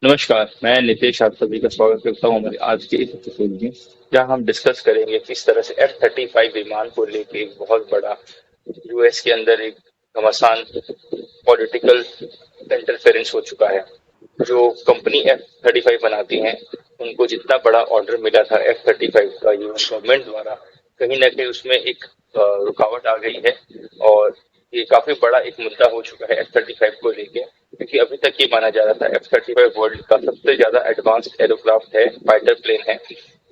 नमस्कार, मैं नितेश आप सभी का स्वागत करता हूँ हमारे आज के इस एपिसोड में, जहाँ हम डिस्कस करेंगे किस तरह से F-35 विमान को लेके एक बहुत बड़ा यूएस के अंदर एक घमासान पॉलिटिकल इंटरफेरेंस हो चुका है। जो कंपनी F-35 बनाती हैं, उनको जितना बड़ा ऑर्डर मिला था F-35 का यूएस गवर्नमेंट द्वारा, कहीं ना कहीं उसमें एक रुकावट आ गई है। और ये काफी बड़ा एक मुद्दा हो चुका है F-35 को लेके, क्योंकि अभी तक ये माना जा रहा था F-35 वर्ल्ड का सबसे ज्यादा एडवांस्ड एरोक्राफ्ट है, फाइटर प्लेन है।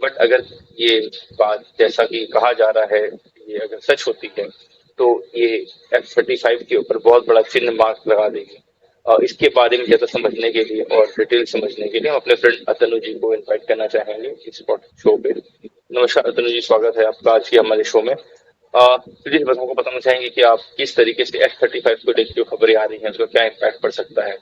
बट अगर ये बात जैसा कि कहा जा रहा है, ये अगर सच होती है, तो ये F-35 के ऊपर बहुत बड़ा चिन्ह मार्क लगा देगी। इसके बारे में ज्यादा समझने के लिए और डिटेल समझने के लिए हम अपने फ्रेंड अतनु जी को इनवाइट करना चाहेंगे इस शो पे। नमस्कार अतनु जी, स्वागत है आपका आज के हमारे शो में। प्लीज बस हमको बताना चाहेंगे कि आप किस तरीके से F-35 को लेकर जो खबरें आ रही हैं उसका क्या इम्पैक्ट पड़ सकता है।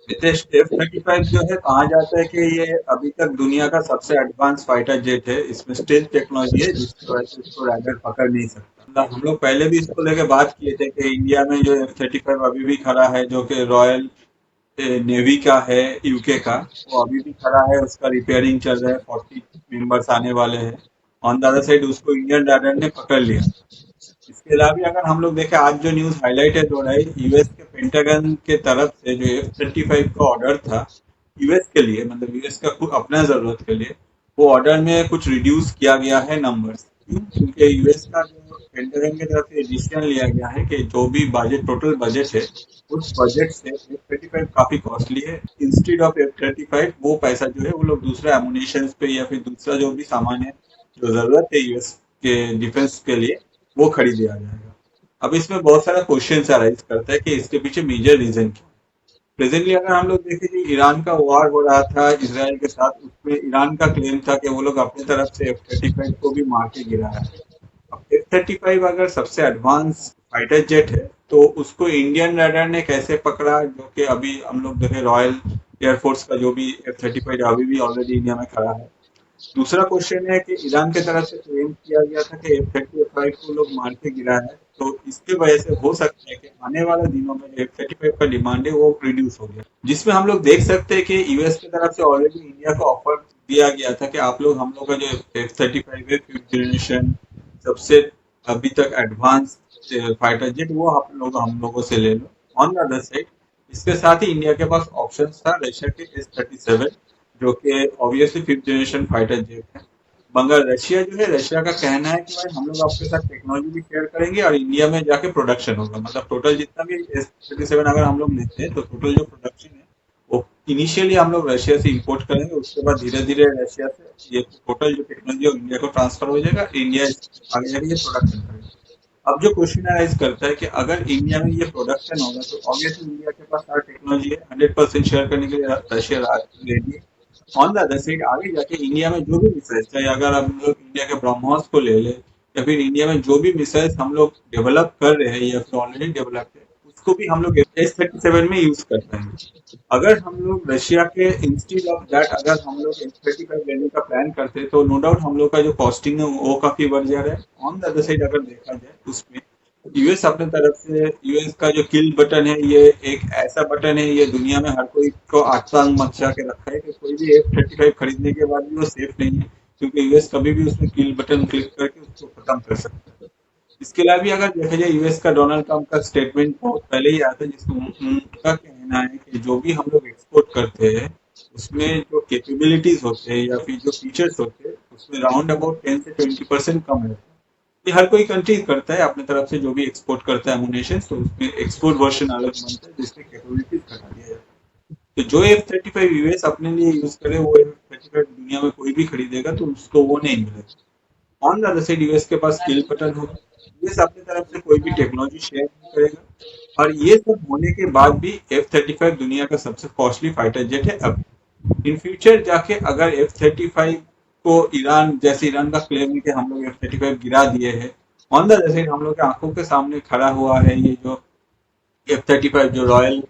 नितेश, F-35 जो है कहा जाता है कि ये अभी तक दुनिया का सबसे एडवांस फाइटर जेट है। इसमें स्टेल्थ टेक्नोलॉजी है जिसकी वजह से इसको रैडर पकड़ नहीं सकता। मतलब हम लोग पहले भी इसको लेके बात किए थे कि इंडिया में जो F-35 अभी भी खड़ा है, जो कि रॉयल नेवी का है, यूके का, वो अभी भी खड़ा है। उसका रिपेयरिंग चल रहा है, 40 मेंबर्स आने वाले हैं। ऑन द अदर साइड उसको इंडियन रैडर ने पकड़ लिया। इसके अलावा भी अगर हम लोग देखें, आज जो न्यूज हाईलाइटेड हो रहा है, यूएस के पेंटागन के तरफ से जो F-35 का ऑर्डर था यूएस के लिए, मतलब यूएस का खुद अपना जरूरत के लिए, वो ऑर्डर में कुछ रिड्यूस किया गया है नंबर्स। क्यों? क्योंकि यूएस का जो पेंटागन की तरफ से डिसीजन लिया गया है कि जो भी बजट, टोटल बजट है, उस बजट से F-35 काफी कॉस्टली है। इंस्टेड ऑफ F-35 वो पैसा जो है वो लोग दूसरा एमुनेशन पे या फिर दूसरा जो भी सामान है जो जरूरत है यूएस के डिफेंस के लिए, वो खरीद लिया जाएगा। अब इसमें बहुत सारा क्वेश्चन अराइज करता है कि इसके पीछे मेजर रीजन क्या है। प्रेजेंटली अगर हम लोग देखें कि ईरान का वार हो रहा था इसराइल के साथ, उसमें ईरान का क्लेम था कि वो लोग अपनी तरफ से F-35 को भी मार के गिराया है। अब F-35 अगर सबसे एडवांस फाइटर जेट है, तो उसको इंडियन रडार ने कैसे पकड़ा, जो कि अभी हम लोग देखें रॉयल एयरफोर्स का जो भी F-35 अभी भी ऑलरेडी इंडिया में खड़ा है। दूसरा क्वेश्चन है कि ईरान की तरफ से क्लेम किया गया था कि F-35 को लोग मार के गिरा है, तो इसकी वजह से हो सकता है कि आने वाले दिनों में जो F-35 का डिमांड है वो रिड्यूस हो गया, जिसमें हम लोग देख सकते हैं कि यूएस की तरफ से ऑलरेडी इंडिया को ऑफर दिया गया था कि आप लोग हम लोग का जो F-35 है, 5th जनरेशन, सबसे अभी तक एडवांस फाइटर जेट, वो आप लोग हम लोगों से ले लो। ऑन द अदर साइड, इसके साथ ही इंडिया के पास ऑप्शन था रशिया के S-37, जो कि obviously 5th generation fighter jet है। मगर रशिया जो है, रशिया का कहना है कि भाई हम लोग आपके साथ टेक्नोलॉजी भी शेयर करेंगे और इंडिया में जाके प्रोडक्शन होगा। मतलब टोटल जितना भी S-37 अगर हम लोग लेते हैं, तो टोटल जो प्रोडक्शन है वो इनिशियली हम लोग रशिया से इंपोर्ट करेंगे, उसके बाद धीरे धीरे रशिया से ये टोटल जो टेक्नोलॉजी है इंडिया को ट्रांसफर हो जाएगा, इंडिया आगे जाके ये प्रोडक्शन करेगा। अब जो क्वेश्चन अराइज करता है कि अगर इंडिया में ये प्रोडक्शन होगा, तो ऑब्वियसली इंडिया के पास सारा टेक्नोलॉजी है, 100% शेयर करने के लिए रशिया रेडी है। ऑन द अदर साइड आगे जाके इंडिया में जो भी मिसाइल्स, चाहे अगर हम लोग इंडिया के ब्रह्मोस को ले लें, या फिर इंडिया में जो भी मिसाइल्स हम लोग डेवलप कर रहे हैं या फिर ऑलरेडी डेवलप है, उसको भी हम लोग S-37 में यूज कर पाएंगे। अगर हम लोग रशिया के इंस्टीड ऑफ दैट अगर हम लोग S-35 लेने का प्लान करते हैं, तो नो डाउट हम लोग का जो कॉस्टिंग है वो काफी बढ़ जा रहा है। ऑन द अदर साइड अगर देखा जाए, उसमें यूएस अपने तरफ से, यूएस का जो किल बटन है, ये एक ऐसा बटन है, ये दुनिया में हर कोई को आतंक मचा के रखा है कि कोई भी F-35 खरीदने के बाद भी वो सेफ नहीं है, क्योंकि यूएस कभी भी उसमें किल बटन क्लिक करके उसको खत्म कर सकता है। इसके अलावा भी अगर देखा जाए, यूएस का डोनाल्ड ट्रंप का स्टेटमेंट बहुत पहले ही आया था, जिसमें उनका कहना है कि जो भी हम लोग एक्सपोर्ट करते हैं, उसमें जो कैपेबिलिटीज होते हैं या फिर जो फीचर्स होते हैं, उसमें राउंड अबाउट 10 से 20% कम रहता है। ये हर कोई कंट्री करता है अपने तरफ से, जो भी एक्सपोर्ट करता है एमुनेशन, तो उसमें एक्सपोर्ट वर्जन अलग बनता है जिसमें कैपेबिलिटीज घटा दिया जाता है। तो जो F-35 यूएस अपने लिए यूज करे, वो F-35 दुनिया में कोई भी खरीदेगा तो उसको वो नहीं मिलेगा। On the other side US के पास स्किल बटन होगा, यूएस अपनी तरफ से कोई भी टेक्नोलॉजी शेयर नहीं करेगा। और ये सब होने के बाद भी F-35 दुनिया का सबसे कॉस्टली फाइटर जेट है। अब इन फ्यूचर जाके अगर F-35 को ईरान, जैसे ईरान का क्लेम है कि हम लोग F-35 गिरा दिए हैं, ऑन द अदर साइड हम लोग के आंखों के सामने खड़ा हुआ है ये जो F-35 जो रॉयल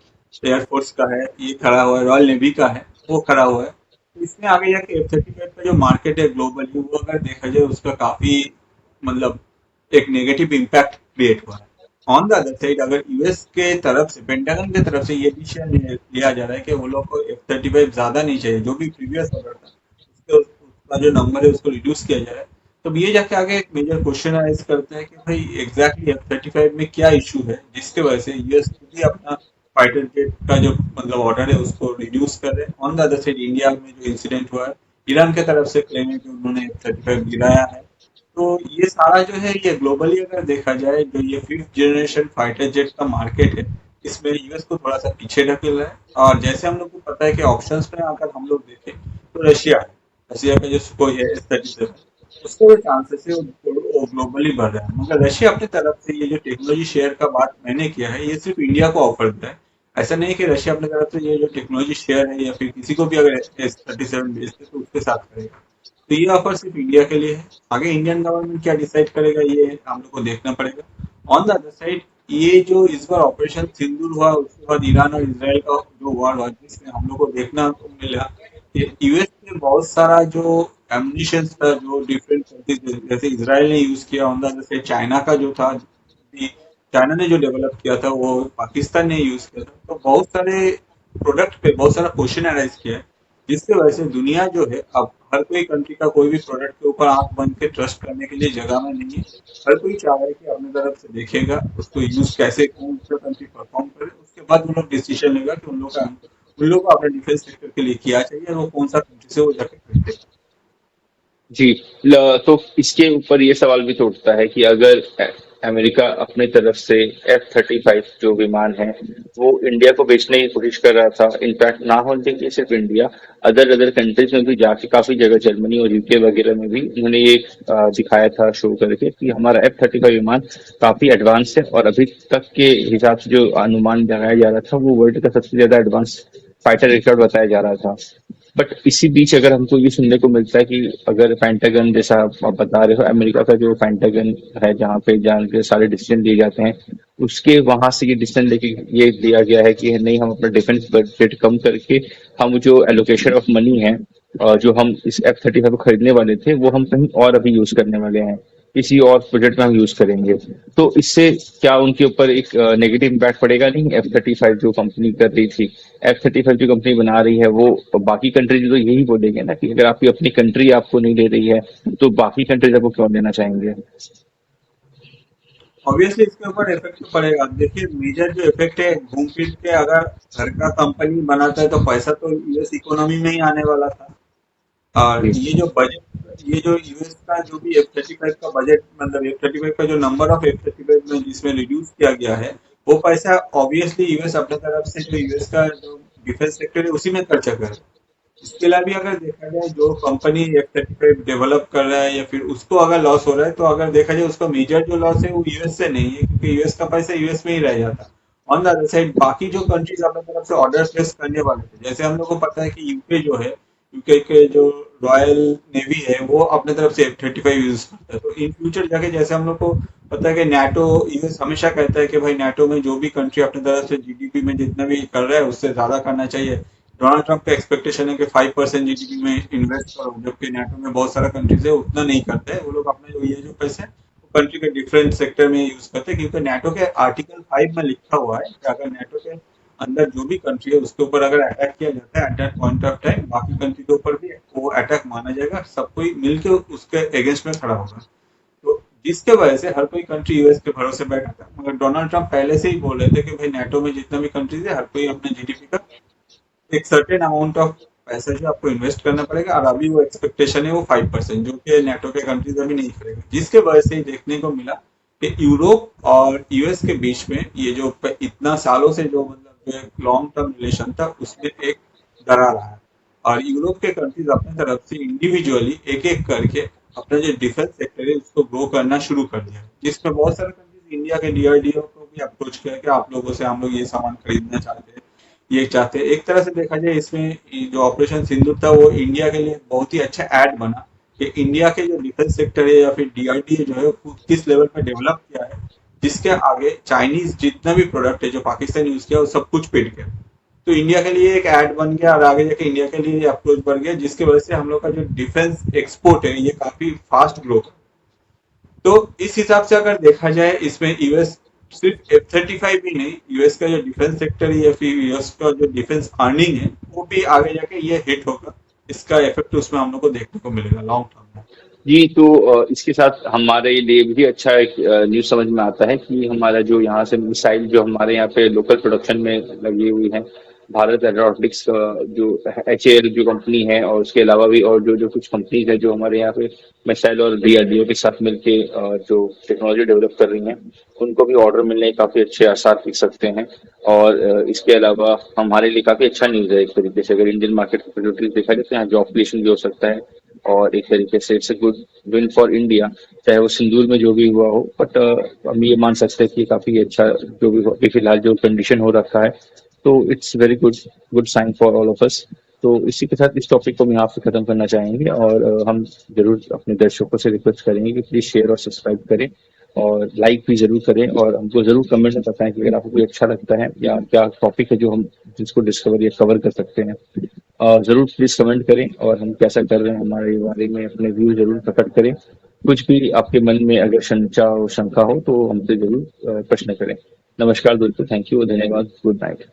एयरफोर्स का है, ये खड़ा हुआ है, रॉयल नेवी का है, वो खड़ा हुआ है। तो इसमें आगे जाके F-35 का जो मार्केट है ग्लोबली, वो अगर देखा जाए, उसका काफी, मतलब एक नेगेटिव इम्पैक्ट क्रिएट हुआ है। ऑन द अदर साइड अगर यूएस के तरफ से पेंटागन के तरफ से ये डिसीजन लिया जा रहा है कि वो लोग को F-35 ज्यादा नहीं चाहिए, जो भी प्रीवियस ऑर्डर था उसका जो नंबर है उसको रिड्यूस किया जा रहा है, तो ये जाके आगे एक मेजर क्वेश्चन राइज करता है कि भाई एग्जैक्टली F-35 में क्या इशू है जिसके वजह से यूएस खुद ही अपना फाइटर जेट का जो मतलब ऑर्डर है उसको रिड्यूस कर रहे हैं। On the other side India में जो इंसिडेंट हुआ है, ईरान की तरफ से क्लेम है कि उन्होंने F-35 गिराया है। तो ये सारा जो है ये ग्लोबली अगर देखा जाए, जो ये फिफ्थ जनरेशन फाइटर जेट का मार्केट है, इसमें यूएस को थोड़ा सा पीछे ढकेल रहा है। और जैसे हम लोग को पता है कि ऑप्शंस में अगर हम लोग देखें तो रशिया है, रशिया का जो सुकोई है S-37, उसके जो चांसेस है वो ग्लोबली बढ़ रहा है। मगर रशिया अपनी तरफ से ये जो टेक्नोलॉजी शेयर का बात मैंने किया है ये सिर्फ इंडिया को ऑफर दिया है। ऐसा नहीं कि रशिया अपनी तरफ से ये जो टेक्नोलॉजी शेयर है या फिर किसी को भी अगर S-37 भेजते तो उसके साथ करेगा। तो ये ऑफर सिर्फ इंडिया के लिए है। आगे इंडियन गवर्नमेंट क्या डिसाइड करेगा ये हम लोग को देखना पड़ेगा। ऑन द अदर साइड ये जो इस बार ऑपरेशन सिंदूर हुआ उसके बाद ईरान और इसराइल का जो वॉर हुआ जिसमें हम लोग को देखना को मिला कि यूएस ने बहुत सारा जो एम्यूनिशन था जो डिफरेंट कंट्रीज जैसे इसराइल ने यूज किया, on the other side China का जो था, चाइना ने जो डेवलप किया था वो पाकिस्तान ने यूज किया था। तो बहुत सारे प्रोडक्ट पे बहुत सारा क्वेश्चन अराइज किया है जिसकी वजह से दुनिया जो है अब हर कोई कंट्री का कोई भी प्रोडक्ट के ऊपर आंख बंद के ट्रस्ट करने के लिए जगह में नहीं है। हर कोई चाह रहा है कि अपनी तरफ से देखेगा उसको यूज कैसे कौन सा कंट्री परफॉर्म करे, उसके बाद वो लोग डिसीजन लेगा कि उन लोग को अपने डिफेंस सेक्टर के लिए किया चाहिए और वो कौन सा कंट्री से वो जाके खरीदे। जी। तो इसके ऊपर ये सवाल भी तो उठता है कि अगर अमेरिका अपने तरफ से F-35 जो विमान है वो इंडिया को बेचने की कोशिश कर रहा था, इनफैक्ट ना होने के सिर्फ इंडिया, अदर अदर कंट्रीज में भी जाके काफी जगह जर्मनी और यूके वगैरह में भी उन्होंने ये दिखाया था शो करके कि हमारा F-35 विमान काफी एडवांस है और अभी तक के हिसाब से जो अनुमान लगाया जा रहा था वो वर्ल्ड का सबसे ज्यादा एडवांस फाइटर एयरक्राफ्ट बताया जा रहा था। बट इसी बीच अगर हमको ये सुनने को मिलता है कि अगर पेंटागन जैसा आप बता रहे हो, अमेरिका का जो पेंटागन है जहाँ पे जहाँ के सारे डिसीजन लिए जाते हैं, उसके वहां से ये डिसीजन लेके ये दिया गया है कि नहीं, हम अपना डिफेंस बजट कम करके हम जो एलोकेशन ऑफ मनी है जो हम इस F-35 को खरीदने वाले थे वो हम कहीं और अभी यूज करने वाले हैं, किसी और प्रोजेक्ट में हम यूज करेंगे। तो इससे क्या उनके ऊपर एक नेगेटिव इम्पैक्ट पड़ेगा नहीं? F-35 जो कंपनी कर रही थी, F-35 जो कंपनी बना रही है, वो बाकी कंट्रीज तो यही बोलेंगे ना कि अगर आपकी अपनी कंट्री आपको नहीं ले रही है तो बाकी कंट्रीज आपको क्यों लेना चाहेंगे? ऑब्वियसली इसके ऊपर इफेक्ट तो पड़ेगा। देखिए मेजर जो इफेक्ट है घूम फिर के अगर घर का कंपनी बनाता है तो पैसा तो यूएस इकोनॉमी में ही आने वाला था। और जी। ये जो यूएस का जो भी F-35 का बजट मतलब F-35 का जो नंबर ऑफ F-35 में जिसमें रिड्यूस किया गया है वो पैसा ऑब्वियसली यूएस अपने तरफ से जो यूएस का जो डिफेंस सेक्टर है उसी में खर्चा कर रहा है। इसके अलावा भी अगर देखा जाए जो कंपनी F-35 डेवलप कर रहा है या फिर उसको अगर लॉस हो रहा है तो अगर देखा जाए उसका मेजर जो लॉस है वो यूएस से नहीं है क्योंकि यूएस का पैसा यूएस में ही रह जाता। ऑन द अदर साइड बाकी जो कंट्रीज अपने तरफ से ऑर्डर प्लेस करने वाले थे, जैसे हम लोग को पता है कि यूके जो है, यूके के जो रॉयल नेवी है वो अपने तरफ से F-35 यूज करता है। तो इन फ्यूचर जाके जैसे हम लोग को पता है कि नाटो यूएस हमेशा कहता है कि भाई नाटो में जो भी कंट्री अपने तरफ से जीडीपी में जितना भी कर रहा है उससे ज्यादा करना चाहिए। डोनाल्ड ट्रंप का एक्सपेक्टेशन है कि 5% जीडीपी में इन्वेस्ट करो, जबकि नाटो में बहुत सारा कंट्रीज है उतना नहीं करते हैं। वो लोग अपने जो ये जो पैसे वो कंट्री के डिफरेंट सेक्टर में यूज करते हैं क्योंकि नाटो के आर्टिकल 5 में लिखा हुआ है कि अगर नाटो के अंदर जो भी कंट्री है उसके ऊपर अगर अटैक किया जाता है at that point of time बाकी कंट्री के ऊपर भी वो अटैक माना जाएगा, सब कोई मिलकर उसके अगेंस्ट में खड़ा होगा। तो जिसके वजह से हर कोई कंट्री यूएस के भरोसे बैठा था। मगर डोनाल्ड ट्रंप पहले से ही बोल रहे थे कि भाई नाटो में जितना भी कंट्रीज है हर कोई अपने जीडीपी का एक सर्टेन अमाउंट ऑफ पैसा जो आपको इन्वेस्ट करना पड़ेगा, और अभी वो एक्सपेक्टेशन है वो 5% जो कि नेटो के कंट्रीज अभी नहीं करेगा, जिसके वजह से देखने को मिला कि यूरोप और यूएस के बीच में ये जो इतना सालों से जो मतलब लॉन्ग टर्म रिलेशन था उसमें एक दरार आया। और यूरोप के कंट्रीज अपने तरफ से इंडिविजुअली एक एक करके अपना जो डिफेंस सेक्टर है उसको ग्रो करना शुरू कर दिया, जिसमें बहुत सारे कंट्रीज इंडिया के डीआरडीओ को भी अप्रोच किया कि आप लोगों से हम लोग ये सामान खरीदना चाहते हैं, ये चाहते हैं। एक तरह से देखा जाए इसमें जो ऑपरेशन सिंदूर था वो इंडिया के लिए बहुत ही अच्छा ऐड बना कि इंडिया के जो डिफेंस सेक्टर है या फिर डीआरडीए जो है वो किस लेवल पे डेवलप किया है, जिसके आगे चाइनीज जितना भी प्रोडक्ट है जो पाकिस्तान यूज किया वो सब कुछ पिट गया। तो इंडिया के लिए एक ऐड बन गया और आगे जाके इंडिया के लिए अप्रोच बढ़ गया, जिसकी वजह से हम लोग का जो डिफेंस एक्सपोर्ट है ये काफी फास्ट ग्रो। तो इस हिसाब से अगर देखा जाए इसमें यूएस सिर्फ F-35 ही नहीं, यूएस का जो डिफेंस सेक्टर है या फिर यूएस का जो डिफेंस अर्निंग है वो भी आगे जाके ये हिट होगा। इसका इफेक्ट उसमें हम लोग को देखने को मिलेगा लॉन्ग टर्म में। जी, तो इसके साथ हमारे लिए भी अच्छा एक न्यूज़ समझ में आता है कि हमारा जो यहाँ से मिसाइल जो हमारे यहाँ पे लोकल प्रोडक्शन में लगी हुई है, भारत एरोनॉटिक्स का जो HAL जो कंपनी है, और उसके अलावा भी और जो जो कुछ कंपनीज है जो हमारे यहाँ पे मिसाइल और DRDO के साथ मिलके जो टेक्नोलॉजी डेवलप कर रही हैं, उनको भी ऑर्डर मिलने के काफ़ी अच्छे आसार दिख सकते हैं। और इसके अलावा हमारे लिए काफ़ी अच्छा न्यूज़ है एक तरीके से, अगर इंडियन मार्केट की अपॉर्चुनिटीज देखा जाए तो यहाँ जॉब क्रिएशन भी हो सकता है, और एक तरीके से it's a good win for India, चाहे वो सिंदूर में जो भी हुआ हो। बट हम ये मान सकते हैं कि काफी अच्छा जो भी अभी फिलहाल जो कंडीशन हो रखा है, तो it's very good, good sign for all of us. तो इसी के साथ इस टॉपिक को हम यहाँ पे खत्म करना चाहेंगे, और हम जरूर अपने दर्शकों से रिक्वेस्ट करेंगे कि प्लीज शेयर और सब्सक्राइब करें, और लाइक भी जरूर करें, और हमको जरूर कमेंट में बताएं कि अगर आपको कोई अच्छा लगता है या क्या टॉपिक है जो हम जिसको डिस्कवर या कवर कर सकते हैं। जरूर प्लीज कमेंट करें, और हम कैसा कर रहे हैं हमारे बारे में अपने व्यू जरूर प्रकट करें। कुछ भी आपके मन में अगर शंका हो तो हमसे जरूर प्रश्न करें। नमस्कार दोस्तों, थैंक यू, धन्यवाद, गुड नाइट।